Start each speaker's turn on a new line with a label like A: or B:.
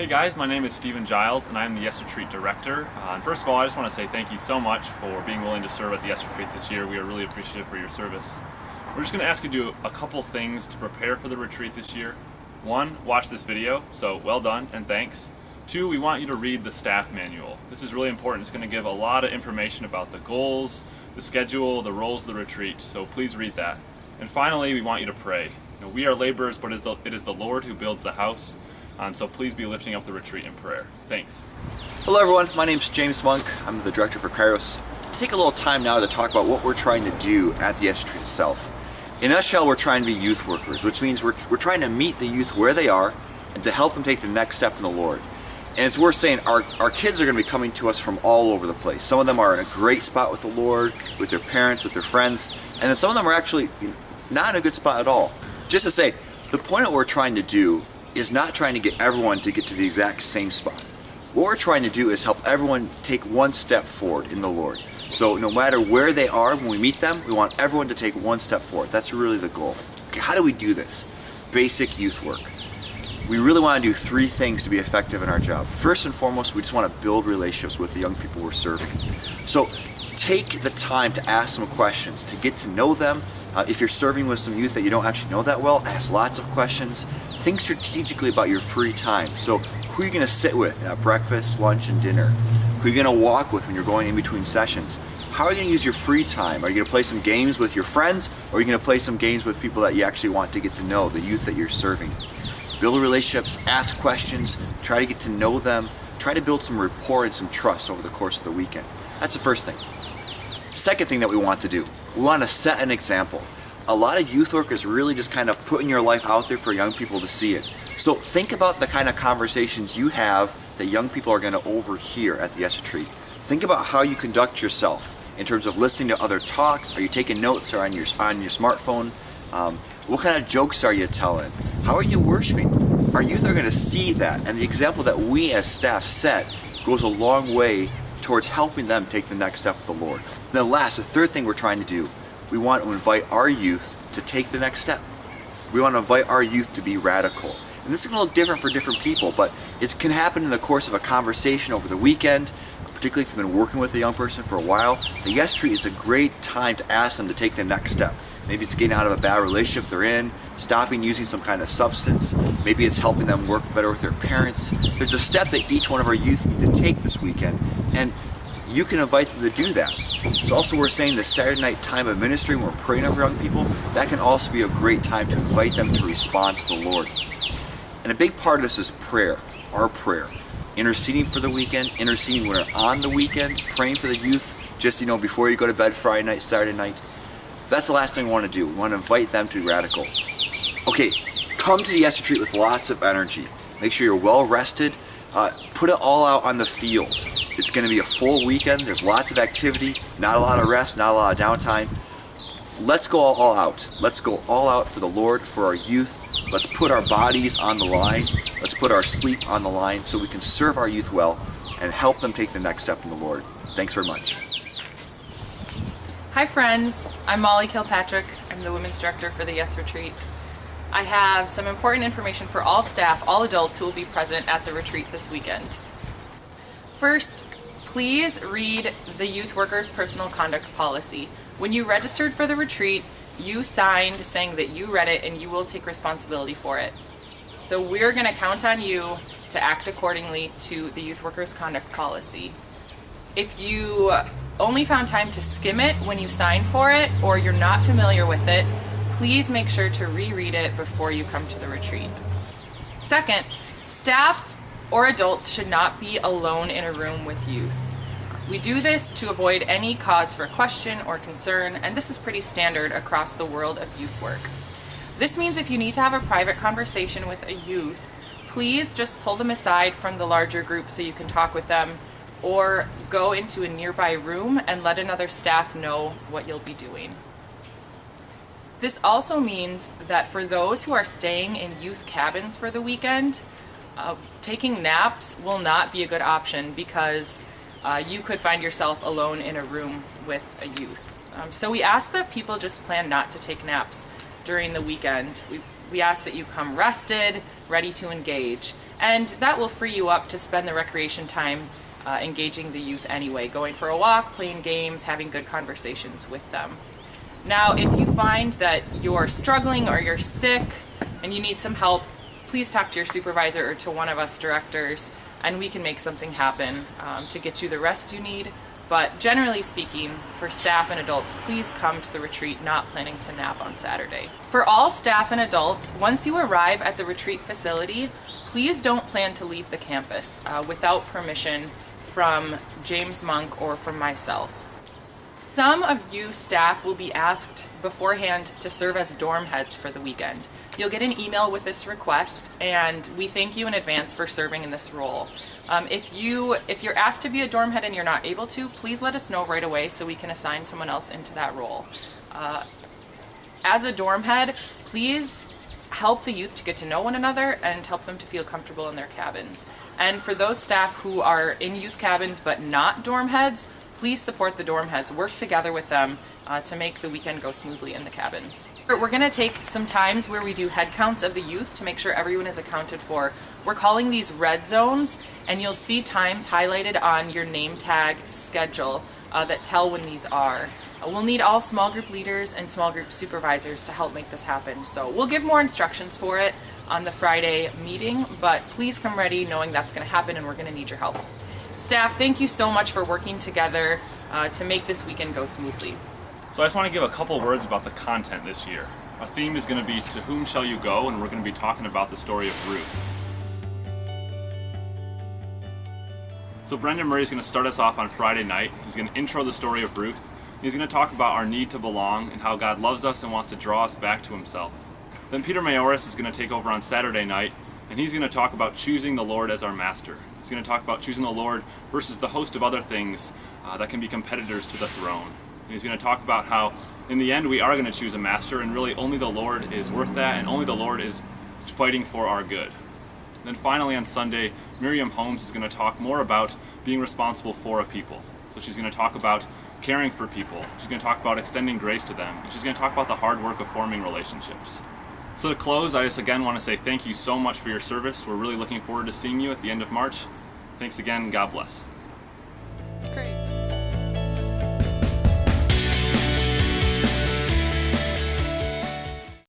A: Hey guys, my name is Stephen Giles and I'm the Yes Retreat Director. And first of all, I just want to say thank you so much for being willing to serve at the Yes Retreat this year. We are really appreciative for your service. We're just going to ask you to do a couple things to prepare for the retreat this year. One, watch this video, so well done and thanks. Two, we want you to read the staff manual. This is really important. It's going to give a lot of information about the goals, the schedule, the roles of the retreat, so please read that. And finally, we want you to pray. We are laborers, but it is the Lord who builds the house. And so please be lifting up the retreat in prayer. Thanks.
B: Hello everyone, my name's James Monk. I'm the director for Kairos. Take a little time now to talk about what we're trying to do at the Yes Retreat itself. In a nutshell, we're trying to be youth workers, which means we're trying to meet the youth where they are and to help them take the next step in the Lord. And it's worth saying our kids are going to be coming to us from all over the place. Some of them are in a great spot with the Lord, with their parents, with their friends, and then some of them are actually not in a good spot at all. Just to say, the point of what we're trying to do is not trying to get everyone to get to the exact same spot. What we're trying to do is help everyone take one step forward in the Lord. So no matter where they are when we meet them, we want everyone to take one step forward. That's really the goal. Okay, how do we do this? Basic youth work. We really want to do three things to be effective in our job. First and foremost, we just want to build relationships with the young people we're serving. So take the time to ask some questions, to get to know them. If you're serving with some youth that you don't actually know that well, ask lots of questions. Think strategically about your free time. So who are you going to sit with at breakfast, lunch, and dinner? Who are you going to walk with when you're going in between sessions? How are you going to use your free time? Are you going to play some games with your friends, or are you going to play some games with people that you actually want to get to know, the youth that you're serving? Build relationships, ask questions, try to get to know them, try to build some rapport and some trust over the course of the weekend. That's the first thing. Second thing that we want to do, we want to set an example. A lot of youth work is really just kind of putting your life out there for young people to see it. So think about the kind of conversations you have that young people are going to overhear at the Yes Retreat. Think about how you conduct yourself in terms of listening to other talks. Are you taking notes or on your smartphone? What kind of jokes are you telling? How are you worshiping? Our youth are going to see that, and the example that we as staff set goes a long way towards helping them take the next step with the Lord. And then last, the third thing we're trying to do, we want to invite our youth to take the next step. We want to invite our youth to be radical. And this is going to look different for different people, but it can happen in the course of a conversation over the weekend, particularly if you've been working with a young person for a while. The Yes Retreat is a great time to ask them to take the next step. Maybe it's getting out of a bad relationship they're in, stopping using some kind of substance. Maybe it's helping them work better with their parents. There's a step that each one of our youth need to take this weekend, and you can invite them to do that. So also we're saying the Saturday night time of ministry when we're praying over young people, that can also be a great time to invite them to respond to the Lord. And a big part of this is prayer, our prayer. Interceding for the weekend, interceding when we're on the weekend, praying for the youth, just before you go to bed Friday night, Saturday night. That's the last thing we want to do. We want to invite them to be radical. Okay, come to the Yes Retreat with lots of energy. Make sure you're well rested. Put it all out on the field. It's going to be a full weekend. There's lots of activity, not a lot of rest, not a lot of downtime. Let's go all out. Let's go all out for the Lord, for our youth. Let's put our bodies on the line. Let's put our sleep on the line so we can serve our youth well and help them take the next step in the Lord. Thanks very much.
C: Hi friends, I'm Molly Kilpatrick. I'm the Women's Director for the Yes Retreat. I have some important information for all staff, all adults who will be present at the retreat this weekend. First, please read the Youth Workers Personal Conduct Policy. When you registered for the retreat, you signed saying that you read it and you will take responsibility for it. So we're going to count on you to act accordingly to the Youth Workers Conduct Policy. If you only found time to skim it when you signed for it, or you're not familiar with it, please make sure to reread it before you come to the retreat. Second, staff or adults should not be alone in a room with youth. We do this to avoid any cause for question or concern, and this is pretty standard across the world of youth work. This means if you need to have a private conversation with a youth, please just pull them aside from the larger group so you can talk with them, or go into a nearby room and let another staff know what you'll be doing. This also means that for those who are staying in youth cabins for the weekend, taking naps will not be a good option because you could find yourself alone in a room with a youth. So we ask that people just plan not to take naps during the weekend. We ask that you come rested, ready to engage, and that will free you up to spend the recreation time engaging the youth anyway, going for a walk, playing games, having good conversations with them. Now, if you find that you're struggling or you're sick and you need some help, please talk to your supervisor or to one of us directors, and we can make something happen to get you the rest you need. But generally speaking, for staff and adults, please come to the retreat not planning to nap on Saturday. For all staff and adults, once you arrive at the retreat facility, please don't plan to leave the campus without permission from James Monk or from myself. Some of you staff will be asked beforehand to serve as dorm heads for the weekend. You'll get an email with this request, and we thank you in advance for serving in this role. If you're asked to be a dorm head and you're not able to, please let us know right away so we can assign someone else into that role. As a dorm head, please help the youth to get to know one another and help them to feel comfortable in their cabins. And for those staff who are in youth cabins but not dorm heads, please support the dorm heads. Work together with them to make the weekend go smoothly in the cabins. We're going to take some times where we do head counts of the youth to make sure everyone is accounted for. We're calling these red zones, and you'll see times highlighted on your name tag schedule that tell when these are. We'll need all small group leaders and small group supervisors to help make this happen. So we'll give more instructions for it on the Friday meeting, but please come ready knowing that's going to happen and we're going to need your help. Staff, thank you so much for working together to make this weekend go smoothly.
A: So I just want to give a couple words about the content this year. Our theme is going to be To Whom Shall You Go? And we're going to be talking about the story of Ruth. So Brendan Murray is going to start us off on Friday night. He's going to intro the story of Ruth. He's going to talk about our need to belong and how God loves us and wants to draw us back to himself. Then Peter Mayoris is going to take over on Saturday night, and he's going to talk about choosing the Lord as our master. He's going to talk about choosing the Lord versus the host of other things that can be competitors to the throne. And he's going to talk about how in the end we are going to choose a master, and really only the Lord is worth that, and only the Lord is fighting for our good. And then finally on Sunday, Miriam Holmes is going to talk more about being responsible for a people. So she's going to talk about caring for people. She's going to talk about extending grace to them. And she's going to talk about the hard work of forming relationships. So to close, I just again want to say thank you so much for your service. We're really looking forward to seeing you at the end of March. Thanks again. God bless.